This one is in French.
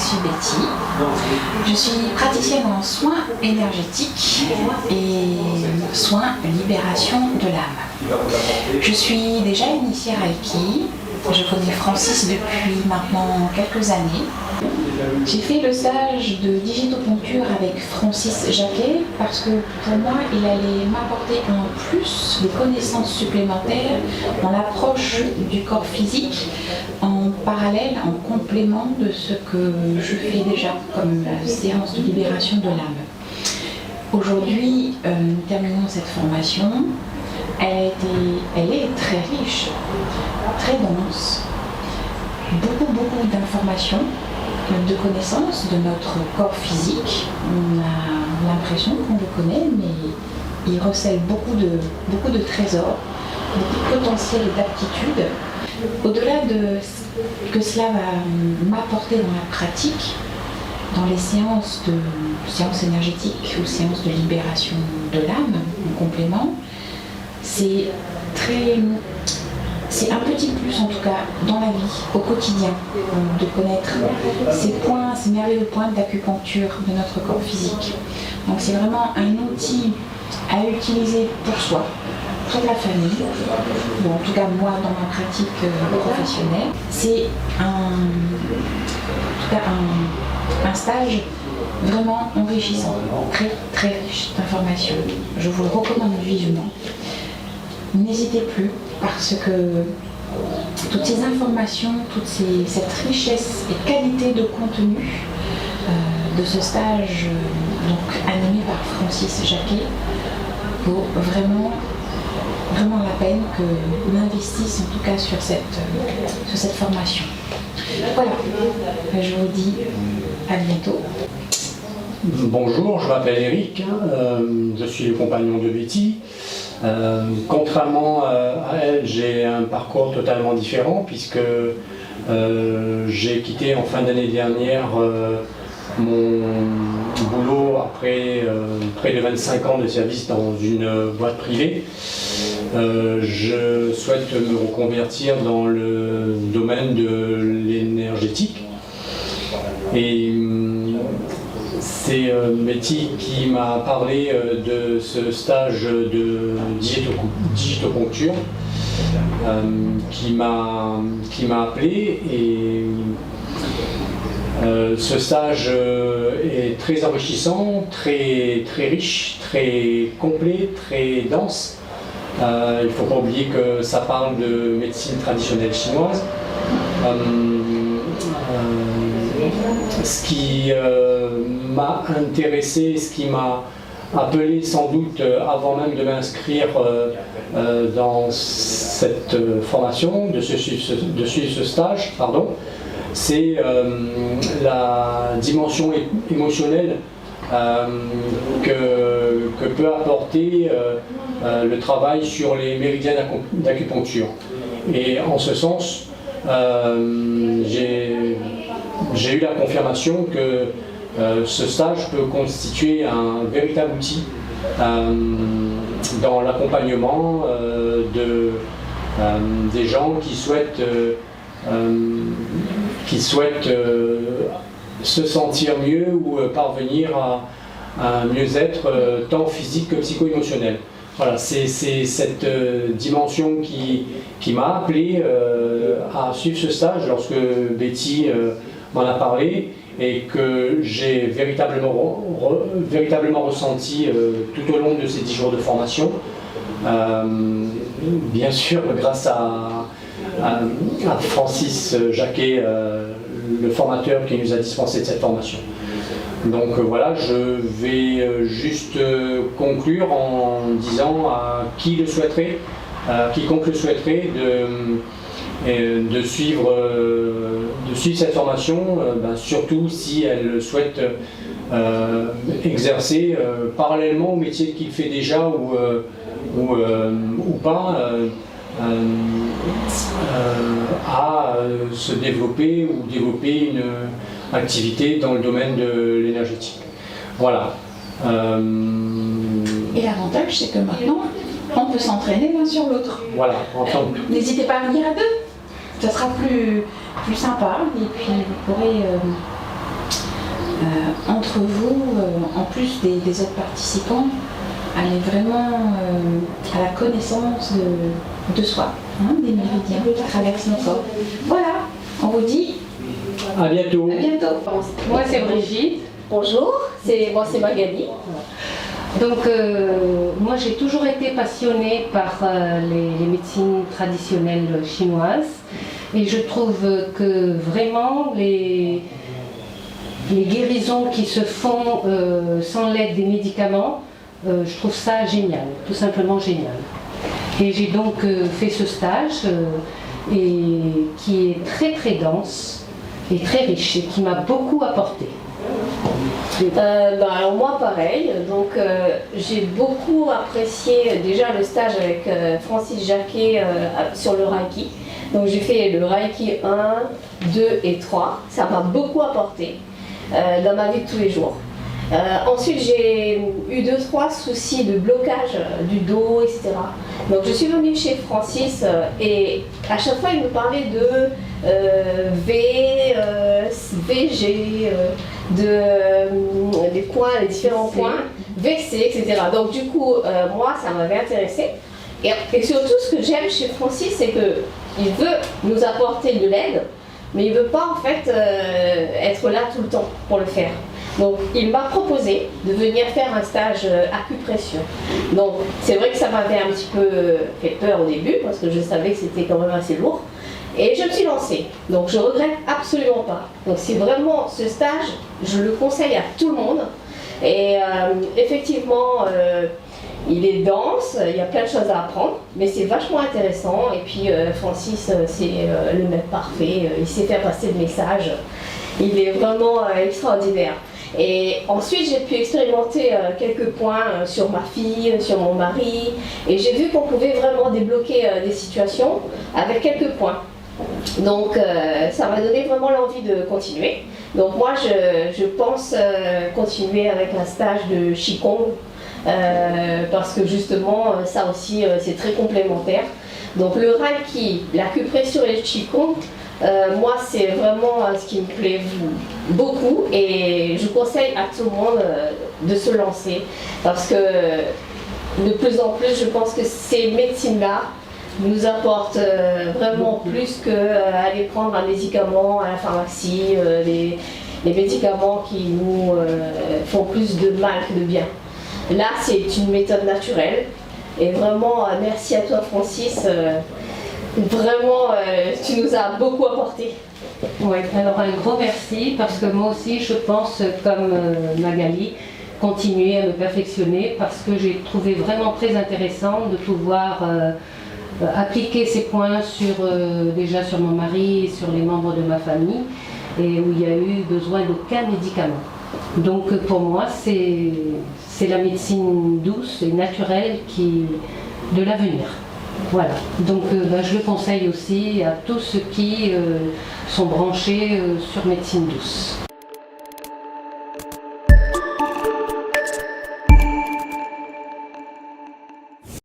suis Betty. Je suis praticienne en soins énergétiques et soins libération de l'âme. Je suis déjà initiée à Reiki. Je connais Francis depuis maintenant quelques années. J'ai fait le stage de digitoponcture avec Francis Jacquet parce que pour moi, il allait m'apporter en plus des connaissances supplémentaires dans l'approche du corps physique en parallèle, en complément de ce que je fais déjà comme séance de libération de l'âme. Aujourd'hui, nous terminons cette formation. Elle est très riche, très dense, beaucoup d'informations, de connaissances de notre corps physique. On a l'impression qu'on le connaît, mais il recèle beaucoup de trésors, beaucoup de potentiel et d'aptitudes. Au-delà de ce que cela va m'apporter dans la pratique, dans les séances énergétiques ou séances de libération de l'âme, en complément, c'est un petit plus en tout cas dans la vie, au quotidien, de connaître ces merveilleux points d'acupuncture de notre corps physique. Donc c'est vraiment un outil à utiliser pour soi, pour la famille, bon, en tout cas moi dans ma pratique professionnelle. C'est un stage vraiment enrichissant, très riche d'informations. Je vous le recommande vivement. N'hésitez plus parce que toutes ces informations, cette richesse et qualité de contenu de ce stage animé par Francis Jacquet vaut vraiment la peine que l'on investisse en tout cas sur cette formation. Voilà, je vous dis à bientôt. Bonjour, je m'appelle Eric, je suis le compagnon de Betty. Contrairement à elle, j'ai un parcours totalement différent puisque j'ai quitté en fin d'année dernière mon boulot après près de 25 ans de service dans une boîte privée. Je souhaite me reconvertir dans le domaine de l'énergétique. Et c'est Betty qui m'a parlé de ce stage de digitoponcture qui m'a appelé et ce stage est très enrichissant, très riche, très complet, très dense. Il ne faut pas oublier que ça parle de médecine traditionnelle chinoise. Ce qui m'a intéressé, ce qui m'a appelé sans doute avant même de m'inscrire dans cette formation, de suivre ce stage, c'est la dimension émotionnelle que peut apporter le travail sur les méridiens d'acupuncture. Et en ce sens, j'ai eu la confirmation que ce stage peut constituer un véritable outil dans l'accompagnement des gens qui souhaitent se sentir mieux ou parvenir à un mieux-être tant physique que psycho-émotionnel. Voilà, c'est cette dimension qui m'a appelé à suivre ce stage lorsque Betty m'en a parlé et que j'ai véritablement ressenti tout au long de ces 10 jours de formation. Bien sûr, grâce à Francis Jacquet, le formateur qui nous a dispensé de cette formation. Donc voilà, je vais juste conclure en disant à quiconque le souhaiterait de suivre cette formation, surtout si elle souhaite exercer parallèlement au métier qu'il fait déjà ou pas, à se développer ou développer une activité dans le domaine de l'énergétique. Voilà. Et l'avantage, c'est que maintenant, on peut s'entraîner l'un sur l'autre. Voilà. N'hésitez pas à venir à deux. Ça sera plus sympa et puis vous pourrez entre vous, en plus des autres participants, aller vraiment à la connaissance de soi, hein, des méridiens qui traversent nos corps. Voilà, on vous dit à bientôt. à bientôt. Moi c'est Brigitte. Bonjour, moi c'est Magali. Donc moi j'ai toujours été passionnée par les médecines traditionnelles chinoises et je trouve que vraiment les guérisons qui se font sans l'aide des médicaments, je trouve ça génial, tout simplement génial. Et j'ai donc fait ce stage qui est très très dense et très riche et qui m'a beaucoup apporté. Alors moi pareil, donc j'ai beaucoup apprécié déjà le stage avec Francis Jacquet sur le Reiki. Donc j'ai fait le Reiki 1, 2 et 3, ça m'a beaucoup apporté dans ma vie de tous les jours. Ensuite j'ai eu 2-3 soucis de blocage du dos, etc. Donc je suis venue chez Francis et à chaque fois il me parlait de VG, des points, les différents points, VC, etc. Donc du coup, moi, ça m'avait intéressé. Et surtout, ce que j'aime chez Francis, c'est qu'il veut nous apporter de l'aide, mais il ne veut pas en fait être là tout le temps pour le faire. Donc il m'a proposé de venir faire un stage acupression. Donc c'est vrai que ça m'avait un petit peu fait peur au début, parce que je savais que c'était quand même assez lourd. Et je me suis lancée, donc je regrette absolument pas. Donc c'est vraiment ce stage, je le conseille à tout le monde. Et effectivement, il est dense, il y a plein de choses à apprendre, mais c'est vachement intéressant. Et puis Francis, c'est le maître parfait, il sait faire passer le message. Il est vraiment extraordinaire. Et ensuite, j'ai pu expérimenter quelques points sur ma fille, sur mon mari. Et j'ai vu qu'on pouvait vraiment débloquer des situations avec quelques points. Donc ça m'a donné vraiment l'envie de continuer. Donc moi je pense continuer avec un stage de Qigong parce que justement ça aussi c'est très complémentaire. Donc le Reiki, l'acupression et le Qigong, moi c'est vraiment ce qui me plaît beaucoup et je conseille à tout le monde de se lancer parce que de plus en plus je pense que ces médecines-là nous apporte vraiment plus qu'aller prendre un médicament à la pharmacie, les médicaments qui nous font plus de mal que de bien. Là, c'est une méthode naturelle et vraiment merci à toi Francis, vraiment tu nous as beaucoup apporté. Oui, alors un gros merci parce que moi aussi je pense comme Magali, continuer à me perfectionner parce que j'ai trouvé vraiment très intéressant de pouvoir appliquer ces points déjà sur mon mari et sur les membres de ma famille et où il n'y a eu besoin d'aucun médicament. Donc pour moi c'est la médecine douce et naturelle de l'avenir. Voilà, donc je le conseille aussi à tous ceux qui sont branchés sur médecine douce.